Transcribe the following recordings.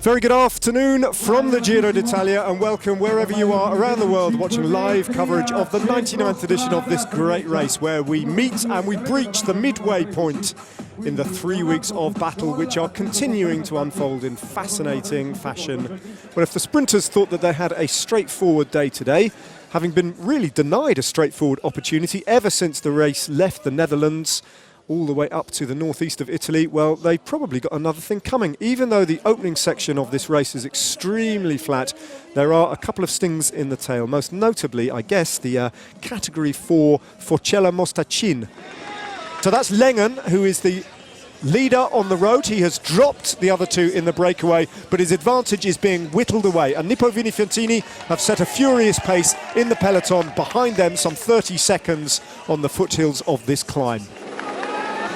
Very good afternoon from the Giro d'Italia and welcome wherever you are around the world watching live coverage of the 99th edition of this great race where we meet and we breach the midway point in the 3 weeks of battle which are continuing to unfold in fascinating fashion. Well, if the sprinters thought that they had a straightforward day today, having been really denied a straightforward opportunity ever since the race left the Netherlands all the way up to the northeast of Italy, well, they probably got another thing coming. Even though the opening section of this race is extremely flat, there are a couple of stings in the tail, most notably, I guess, the Category 4 Forcella Mostacin. So that's Lengen, who is the leader on the road. He has dropped the other two in the breakaway, but his advantage is being whittled away. And Nippo Vinifiantini have set a furious pace in the peloton. Behind them, some 30 seconds on the foothills of this climb.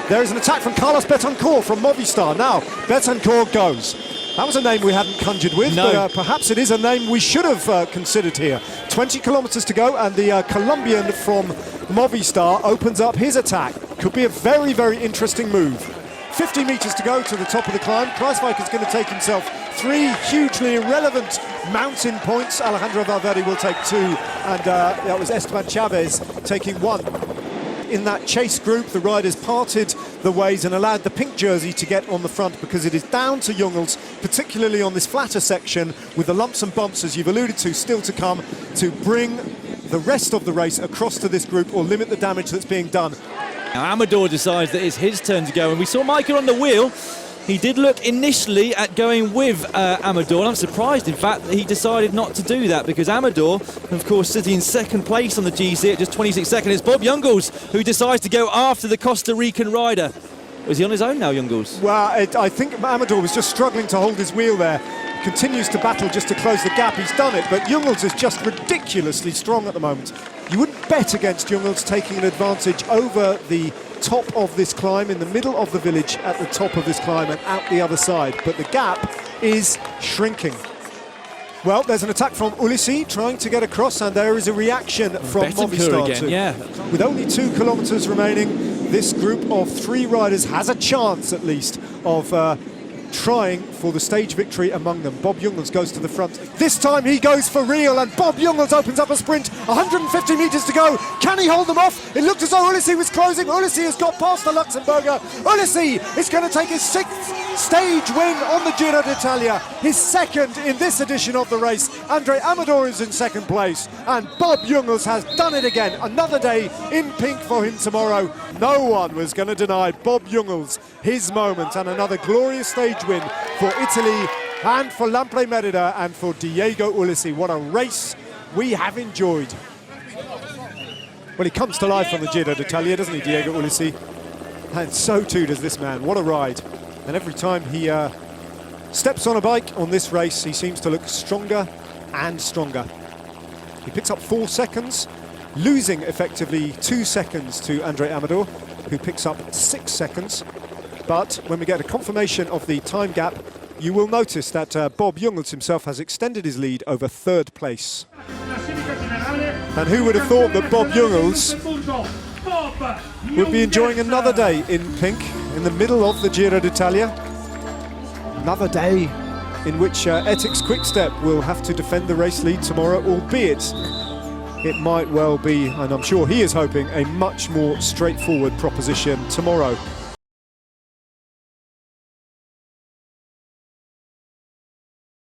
There is an attack from Carlos Betancourt from Movistar. Now, Betancourt goes. That was a name we hadn't conjured with, but perhaps it is a name we should have considered here. 20 kilometers to go, and the Colombian from Movistar opens up his attack. Could be a very, very interesting move. 50 meters to go to the top of the climb. Kruijswijk is going to take himself 3 hugely irrelevant mountain points. Alejandro Valverde will take 2, and that was Esteban Chavez taking 1. In that chase group, the riders parted the ways and allowed the pink jersey to get on the front because it is down to Jungels, particularly on this flatter section, with the lumps and bumps, as you've alluded to, still to come, to bring the rest of the race across to this group or limit the damage that's being done. Now Amador decides that it's his turn to go, and we saw Michael on the wheel. He did look initially at going with Amador, and I'm surprised, in fact, that he decided not to do that, because Amador, of course, sitting in second place on the GC at just 26 seconds. It's Bob Jungels who decides to go after the Costa Rican rider. Is he on his own now, Jungels? Well, I think Amador was just struggling to hold his wheel there. Continues to battle just to close the gap. He's done it, but Jungels is just ridiculously strong at the moment. You wouldn't bet against Jungels taking an advantage over the top of this climb, in the middle of the village at the top of this climb and out the other side, but the gap is shrinking. Well, there's an attack from Ulissi trying to get across, and there is a reaction from Movistar again, too. yeah. With only 2 kilometers remaining, this group of 3 riders has a chance at least of trying for the stage victory among them. Bob Jungels goes to the front. This time he goes for real, and Bob Jungels opens up a sprint. 150 meters to go. Can he hold them off? It looked as though Ulissi was closing. Ulissi has got past the Luxembourger. Ulissi is going to take his 6th stage win on the Giro d'Italia. His 2nd in this edition of the race. Andre Amador is in 2nd place, and Bob Jungels has done it again. Another day in pink for him tomorrow. No one was going to deny Bob Jungels his moment, and another glorious stage win for Italy and for Lampre Merida and for Diego Ulissi. What a race we have enjoyed. Well, he comes to life on the Giro d'Italia, doesn't he, Diego Ulissi? And so too does this man. What a ride. And every time he steps on a bike on this race, he seems to look stronger and stronger. He picks up 4 seconds, losing effectively 2 seconds to Andre Amador, who picks up 6 seconds. But when we get a confirmation of the time gap, you will notice that Bob Jungels himself has extended his lead over 3rd place. And who would have thought that Bob Jungels would be enjoying another day in pink in the middle of the Giro d'Italia? Another day in which Etixx Quickstep will have to defend the race lead tomorrow, albeit it might well be, and I'm sure he is hoping, a much more straightforward proposition tomorrow.